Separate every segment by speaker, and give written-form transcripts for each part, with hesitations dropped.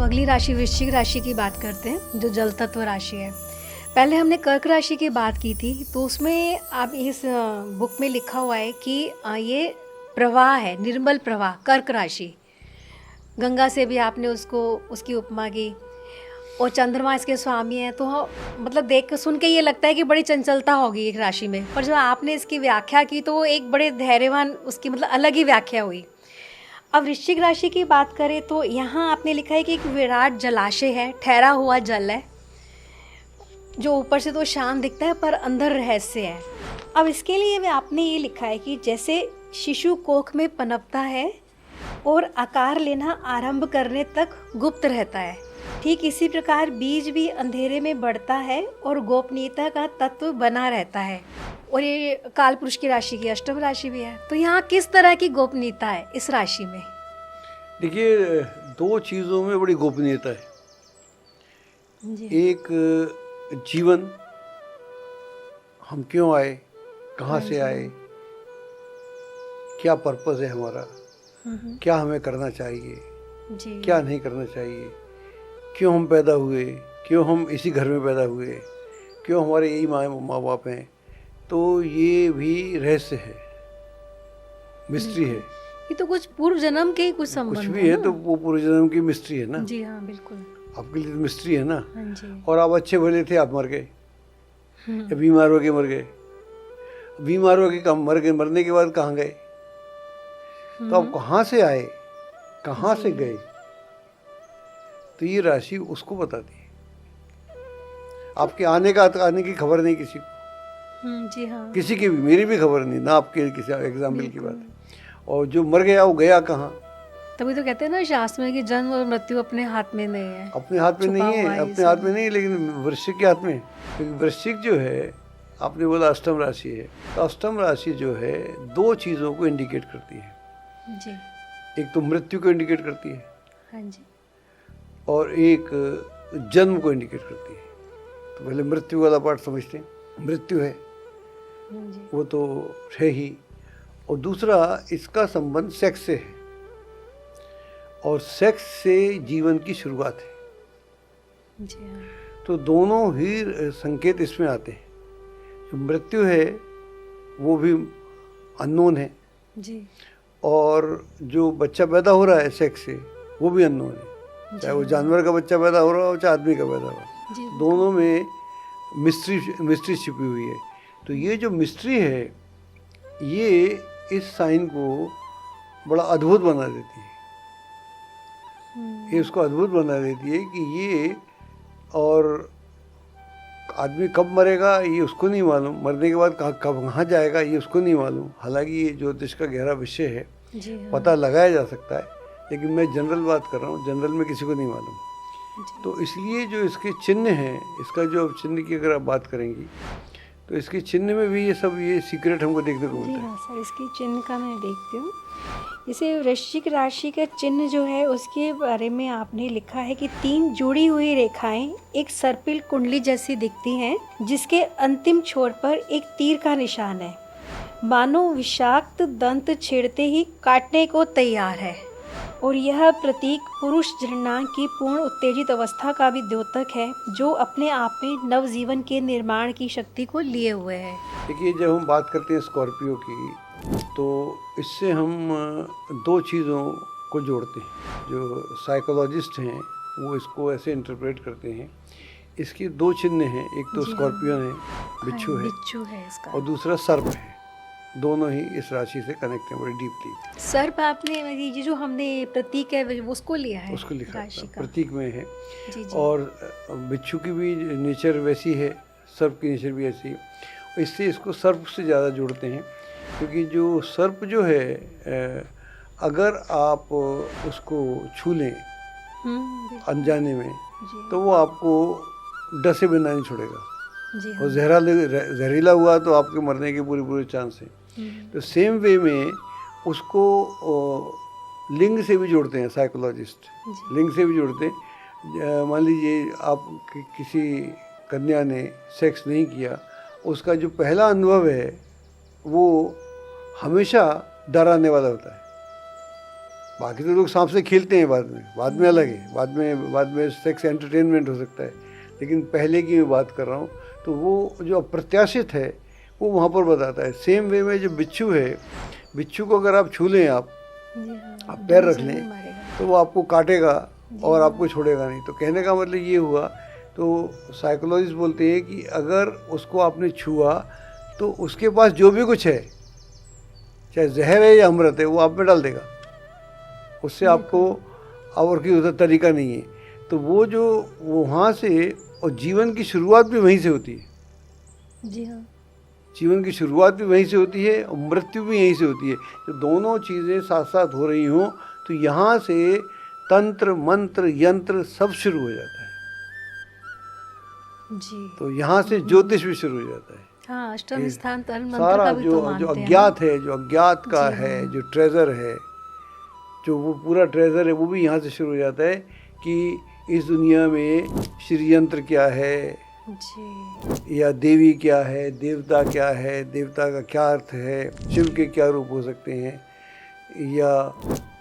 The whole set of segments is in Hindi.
Speaker 1: अगली राशि वृश्चिक राशि की बात करते हैं, जो जल तत्व राशि है। पहले हमने कर्क राशि की बात की थी, तो उसमें आप इस बुक में लिखा हुआ है कि ये प्रवाह है, निर्मल प्रवाह, कर्क राशि। गंगा से भी आपने उसकी उपमा की, और चंद्रमा इसके स्वामी हैं, तो मतलब देख के सुन के ये लगता है कि बड़ी चंचलता होगी एक राशि में, पर जब आपने इसकी व्याख्या की तो वो एक बड़े धैर्यवान, उसकी मतलब अलग ही व्याख्या हुई। अब वृश्चिक राशि की बात करें तो यहाँ आपने लिखा है कि एक विराट जलाशय है, ठहरा हुआ जल है, जो ऊपर से तो शांत दिखता है पर अंदर रहस्य है। अब इसके लिए भी आपने ये लिखा है कि जैसे शिशु कोख में पनपता है और आकार लेना आरंभ करने तक गुप्त रहता है, ठीक इसी प्रकार बीज भी अंधेरे में बढ़ता है और गोपनीयता का तत्व बना रहता है। और ये काल पुरुष की राशि की अष्टम राशि भी है, तो यहाँ किस तरह की गोपनीयता है इस राशि में?
Speaker 2: देखिए, दो चीज़ों में बड़ी गोपनीयता है
Speaker 1: जी।
Speaker 2: एक जीवन, हम क्यों आए, कहाँ से आए, क्या पर्पस है हमारा, क्या हमें करना चाहिए,
Speaker 1: जी।
Speaker 2: क्या नहीं करना चाहिए, क्यों हम पैदा हुए, क्यों हम इसी घर में पैदा हुए, क्यों हमारे यही माँ बाप हैं। तो ये भी रहस्य है, मिस्ट्री है।
Speaker 1: ये तो कुछ पूर्व जन्म के ही कुछ संबंध
Speaker 2: कुछ भी है तो वो पूर्व जन्म की मिस्ट्री है ना।
Speaker 1: जी हाँ, बिल्कुल।
Speaker 2: आपके लिए मिस्ट्री है ना।
Speaker 1: हाँ जी।
Speaker 2: और आप अच्छे भले थे, आप मर गए, या बीमार हो के मर गए। बीमार हो के मर गए, मरने के बाद कहाँ गए, तो आप कहाँ से आए, कहाँ से गए, तो ये राशि उसको बताती है। आपके आने की खबर नहीं किसी को,
Speaker 1: जी हाँ,
Speaker 2: किसी की भी, मेरी भी खबर नहीं ना, आपके किसी एग्जाम्पल की बात है। और जो मर गया वो गया कहाँ?
Speaker 1: तभी तो कहते हैं ना शास्त्र में कि जन्म और मृत्यु अपने हाथ में नहीं है।
Speaker 2: अपने हाथ में नहीं है, अपने हाथ में नहीं, लेकिन वृश्चिक के हाथ में। क्योंकि वृश्चिक जो है, आपने बोला अष्टम राशि है, तो अष्टम राशि जो है दो चीज़ों को इंडिकेट करती है।
Speaker 1: जी।
Speaker 2: एक तो मृत्यु को इंडिकेट करती है,
Speaker 1: हाँ जी।
Speaker 2: और एक जन्म को इंडिकेट करती है। तो पहले मृत्यु वाला पार्ट समझते हैं। मृत्यु है
Speaker 1: जी।
Speaker 2: वो तो है ही, और दूसरा इसका संबंध सेक्स से है, और सेक्स से जीवन की शुरुआत है।
Speaker 1: जी हाँ।
Speaker 2: तो दोनों ही संकेत इसमें आते हैं। जो मृत्यु है वो भी अननोन है,
Speaker 1: जी।
Speaker 2: और जो बच्चा पैदा हो रहा है सेक्स से वो भी अननोन है। चाहे वो जानवर का बच्चा पैदा हो रहा हो, चाहे आदमी का पैदा हो रहा हो, दोनों में मिस्ट्री छिपी हुई है। तो ये जो मिस्ट्री है, ये इस साइन को बड़ा अद्भुत बना देती है। ये उसको अद्भुत बना देती है कि ये, और आदमी कब मरेगा ये उसको नहीं मालूम, मरने के बाद कब कहाँ जाएगा ये उसको नहीं मालूम। हालांकि ये ज्योतिष का गहरा विषय है, पता लगाया जा सकता है, लेकिन मैं जनरल बात कर रहा हूँ, जनरल में किसी को नहीं मालूम। तो इसलिए जो इसके चिन्ह हैं, इसका जो चिन्ह की अगर आप बात करेंगी तो इसके चिन्ह में भी ये सब ये सीक्रेट हमको देखने को मिलता है।
Speaker 1: हाँ सर, इसकी चिन्ह का मैं देखती हूँ। इसे वृश्चिक राशि का चिन्ह जो है उसके बारे में आपने लिखा है कि 3 जुड़ी हुई रेखाएं एक सर्पिल कुंडली जैसी दिखती हैं, जिसके अंतिम छोर पर एक तीर का निशान है, मानो विषाक्त दंत छेड़ते ही काटने को तैयार है। और यह प्रतीक पुरुष झरनांक की पूर्ण उत्तेजित अवस्था का भी द्योतक है, जो अपने आप में नवजीवन के निर्माण की शक्ति को लिए हुए है।
Speaker 2: देखिए, जब हम बात करते हैं स्कॉर्पियो की, तो इससे हम दो चीज़ों को जोड़ते हैं। जो साइकोलॉजिस्ट हैं वो इसको ऐसे इंटरप्रेट करते हैं। इसके दो चिन्ह हैं, एक तो स्कॉर्पियन है, बिच्छू है,
Speaker 1: बिच्छू है इसका,
Speaker 2: और दूसरा सर्प है। दोनों ही इस राशि से कनेक्ट हैं बड़ी डीपली।
Speaker 1: सर्प आपने ये जो हमने प्रतीक है उसको लिया है,
Speaker 2: उसको लिखा है,
Speaker 1: राशि का
Speaker 2: प्रतीक में है।
Speaker 1: जी जी।
Speaker 2: और बिच्छू की भी नेचर वैसी है, सर्प की नेचर भी ऐसी है। इससे इसको सर्प से ज़्यादा जोड़ते हैं, क्योंकि जो सर्प जो है, अगर आप उसको छू लें अनजाने में, तो वो आपको डसे बिना नहीं छोड़ेगा। और जहरीला हुआ तो आपके मरने के पूरे चांस हैं। तो सेम वे में उसको लिंग से भी जोड़ते हैं साइकोलॉजिस्ट, लिंग से भी जोड़ते हैं। मान लीजिए आप किसी कन्या ने सेक्स नहीं किया, उसका जो पहला अनुभव है वो हमेशा डराने वाला होता है। बाकी तो लोग सांप से खेलते हैं बाद में अलग है, बाद में सेक्स एंटरटेनमेंट हो सकता है, लेकिन पहले की मैं बात कर रहा हूँ। तो वो जो अप्रत्याशित है वो वहाँ पर बताता है। सेम वे में जो बिच्छू है, बिच्छू को अगर आप छू लें, आप पैर रख लें, तो वो आपको काटेगा और आपको छोड़ेगा नहीं। तो कहने का मतलब ये हुआ, तो साइकोलॉजिस्ट बोलते हैं कि अगर उसको आपने छुआ तो उसके पास जो भी कुछ है, चाहे जहर है या अमृत है, वो आप में डाल देगा। उससे आपको और की उधर तरीका नहीं है। तो वो जो वहाँ से, और जीवन की शुरुआत भी वहीं से होती है।
Speaker 1: जी हाँ,
Speaker 2: जीवन की शुरुआत भी वहीं से होती है और मृत्यु भी यहीं से होती है। तो दोनों चीज़ें साथ साथ हो रही हों तो यहाँ से तंत्र मंत्र यंत्र सब शुरू हो जाता है।
Speaker 1: जी
Speaker 2: तो यहाँ से ज्योतिष भी शुरू हो जाता है।
Speaker 1: हाँ, अष्टम स्थान तल मंत्र
Speaker 2: सारा
Speaker 1: का भी तो
Speaker 2: जो
Speaker 1: मानते हैं
Speaker 2: अज्ञात है, जो अज्ञात का
Speaker 1: जी
Speaker 2: है,
Speaker 1: हाँ।
Speaker 2: जो ट्रेजर है, जो वो पूरा ट्रेजर है, वो भी यहाँ से शुरू हो जाता है कि इस दुनिया में श्रीयंत्र क्या है,
Speaker 1: जी
Speaker 2: या देवी क्या है, देवता क्या है, देवता का क्या अर्थ है, शिव के क्या रूप हो सकते हैं, या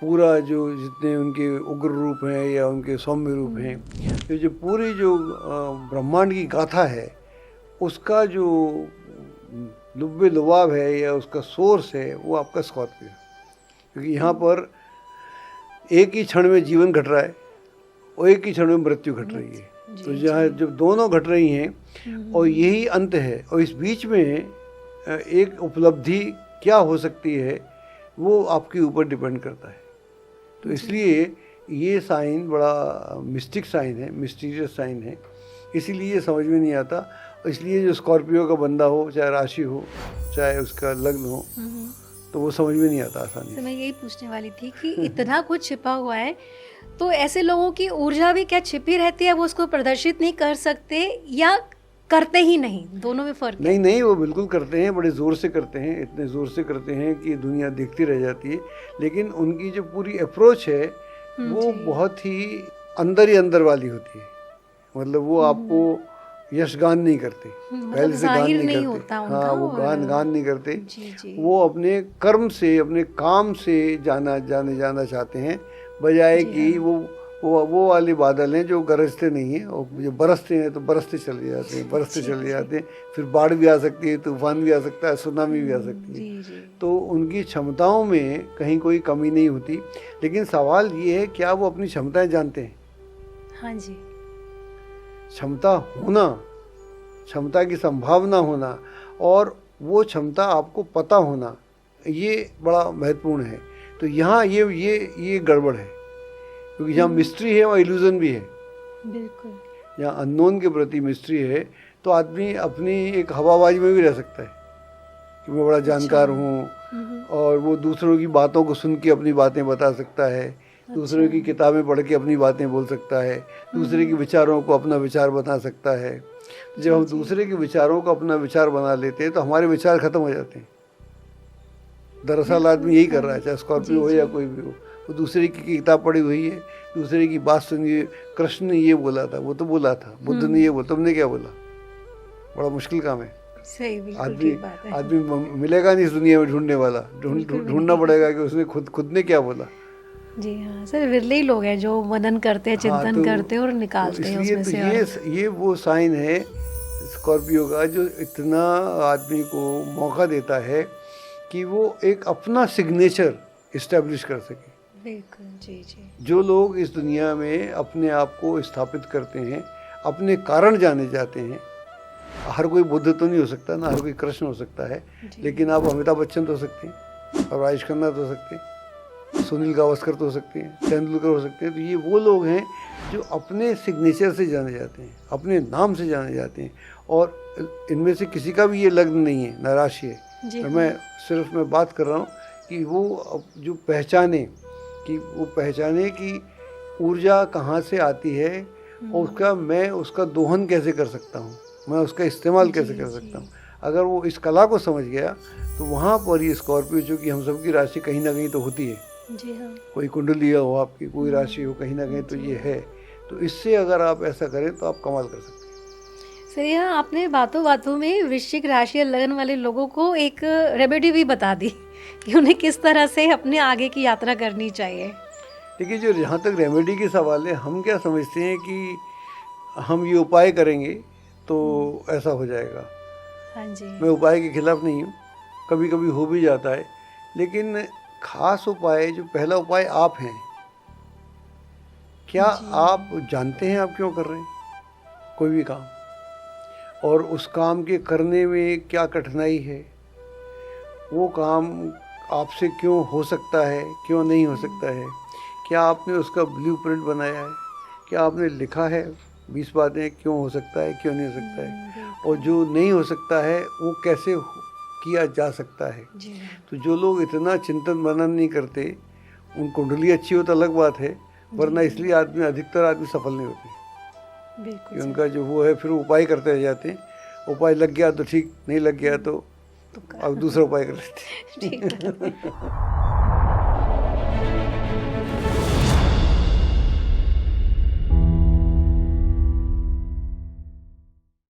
Speaker 2: पूरा जो जितने उनके उग्र रूप हैं या उनके सौम्य रूप हैं, तो जो पूरी जो ब्रह्मांड की गाथा है, उसका जो लुब्बे लुबाब है या उसका सोर्स है, वो आपका स्कॉर्पियो। क्योंकि यहाँ पर एक ही क्षण में जीवन घट रहा है और एक ही क्षण में मृत्यु घट रही है। तो जहाँ जब दोनों घट रही हैं और यही अंत है, और इस बीच में एक उपलब्धि क्या हो सकती है, वो आपके ऊपर डिपेंड करता है। तो इसलिए ये साइन बड़ा मिस्टिक साइन है, मिस्टीरियस साइन है, इसीलिए ये समझ में नहीं आता। इसलिए जो स्कॉर्पियो का बंदा हो, चाहे राशि हो, चाहे उसका लग्न हो, तो वो समझ में नहीं आता आसानी
Speaker 1: से। मैं यही पूछने वाली थी कि इतना कुछ छिपा हुआ है, तो ऐसे लोगों की ऊर्जा भी क्या छिपी रहती है, वो उसको प्रदर्शित नहीं कर सकते या करते ही नहीं? दोनों में फर्क है?
Speaker 2: नहीं, वो बिल्कुल करते हैं, बड़े ज़ोर से करते हैं, इतने ज़ोर से करते हैं कि दुनिया देखती रह जाती है। लेकिन उनकी जो पूरी अप्रोच है वो बहुत ही अंदर वाली होती है। मतलब वो आपको यशगान नहीं करते, पहले से गान नहीं करते।
Speaker 1: होता उनका,
Speaker 2: हाँ, वो गान नहीं करते।
Speaker 1: जी।
Speaker 2: वो अपने कर्म से, अपने काम से जाना चाहते हैं, बजाय कि वो वाले बादल हैं जो गरजते नहीं हैं, और जो बरसते हैं तो बरसते चले जाते हैं। फिर बाढ़ भी आ सकती है, तूफान भी आ सकता है, सुनामी भी आ सकती है। तो उनकी क्षमताओं में कहीं कोई कमी नहीं होती। लेकिन सवाल ये है, क्या वो अपनी क्षमताएं जानते हैं?
Speaker 1: हाँ जी।
Speaker 2: क्षमता होना, क्षमता की संभावना होना, और वो क्षमता आपको पता होना, ये बड़ा महत्वपूर्ण है। तो यहाँ ये गड़बड़ है, क्योंकि जहाँ मिस्ट्री है वहाँ इल्यूजन भी है।
Speaker 1: बिल्कुल।
Speaker 2: जहाँ अननोन के प्रति मिस्ट्री है, तो आदमी अपनी एक हवाबाजी में भी रह सकता है कि मैं बड़ा जानकार हूँ, और वो दूसरों की बातों को सुन के अपनी बातें बता सकता है, दूसरों की किताबें पढ़ के अपनी बातें बोल सकता है, दूसरे के विचारों को अपना विचार बना सकता है। जब हम दूसरे के विचारों को अपना विचार बना लेते हैं तो हमारे विचार खत्म हो जाते हैं। दरअसल आदमी यही कर रहा है, चाहे स्कॉर्पियो हो या कोई भी हो। वो दूसरे की किताब पढ़ी हुई है, दूसरे की बात सुनिए, कृष्ण ने ये बोला था, वो तो बोला था, बुद्ध ने ये बोला, तुमने क्या बोला। बड़ा मुश्किल काम है।
Speaker 1: सही, बिल्कुल ठीक बात है।
Speaker 2: आदमी मिलेगा नहीं इस दुनिया में ढूंढने वाला, ढूंढना पड़ेगा कि उसने खुद ने क्या बोला।
Speaker 1: जी हाँ सर, विरले ही लोग हैं जो मनन करते हैं, चिंतन करते हैं और निकालते हैं उसमें से।
Speaker 2: ये वो साइन है स्कॉर्पियो का, जो इतना आदमी को मौका देता है कि वो एक अपना सिग्नेचर इस्टेब्लिश कर सके।
Speaker 1: बिल्कुल, जी।
Speaker 2: जो लोग इस दुनिया में अपने आप को स्थापित करते हैं, अपने कारण जाने जाते हैं। हर कोई बुद्ध तो नहीं हो सकता ना, हर कोई कृष्ण हो सकता है, लेकिन आप अमिताभ बच्चन तो हो सकते हैं, और राजेश खन्ना तो हो सकते हैं, सुनील गावस्कर तो हो सकते हैं, तेंदुलकर हो सकते हैं। तो ये वो लोग हैं जो अपने सिग्नेचर से जाने जाते हैं, अपने नाम से जाने जाते हैं, और इनमें से किसी का भी ये लग्न नहीं है, ना राशि है। तो मैं बात कर रहा हूँ कि वो जो पहचाने कि ऊर्जा कहाँ से आती है, और मैं उसका दोहन कैसे कर सकता हूँ, मैं उसका इस्तेमाल कैसे कर सकता हूँ। अगर वो इस कला को समझ गया तो वहाँ पर ये स्कॉर्पियो, जो कि हम सबकी राशि कहीं ना कहीं तो होती है,
Speaker 1: जी हाँ,
Speaker 2: कोई कुंडली हो आपकी, कोई राशि हो कहीं ना कहीं, तो ये है। तो इससे अगर आप ऐसा करें तो आप कमाल कर सकते हैं।
Speaker 1: सर यहाँ आपने बातों बातों में वृश्चिक राशि या लगन वाले लोगों को एक रेमेडी भी बता दी कि उन्हें किस तरह से अपने आगे की यात्रा करनी चाहिए।
Speaker 2: देखिए, जो जहाँ तक रेमेडी के सवाल है, हम क्या समझते हैं कि हम ये उपाय करेंगे तो ऐसा हो जाएगा।
Speaker 1: हाँ जी।
Speaker 2: मैं उपाय के खिलाफ नहीं हूँ, कभी कभी हो भी जाता है, लेकिन खास उपाय, जो पहला उपाय आप हैं, क्या आप जानते हैं आप क्यों कर रहे हैं कोई भी काम, और उस काम के करने में क्या कठिनाई है, वो काम आपसे क्यों हो सकता है, क्यों नहीं हो सकता है, क्या आपने उसका ब्लूप्रिंट बनाया है, क्या आपने लिखा है 20 बातें क्यों हो सकता है, क्यों नहीं हो सकता है, और जो नहीं हो सकता है वो कैसे किया जा सकता है।
Speaker 1: जी
Speaker 2: तो जो लोग इतना चिंतन मनन नहीं करते, उन कुंडली अच्छी हो तो अलग बात है, वरना इसलिए अधिकतर आदमी सफल नहीं होते
Speaker 1: बिल्कुल
Speaker 2: कि उनका जो वो है, फिर उपाय करते रह जाते हैं। उपाय लग गया तो ठीक, नहीं लग गया तो अब दूसरा उपाय कर लेते हैं।
Speaker 1: ठीक है।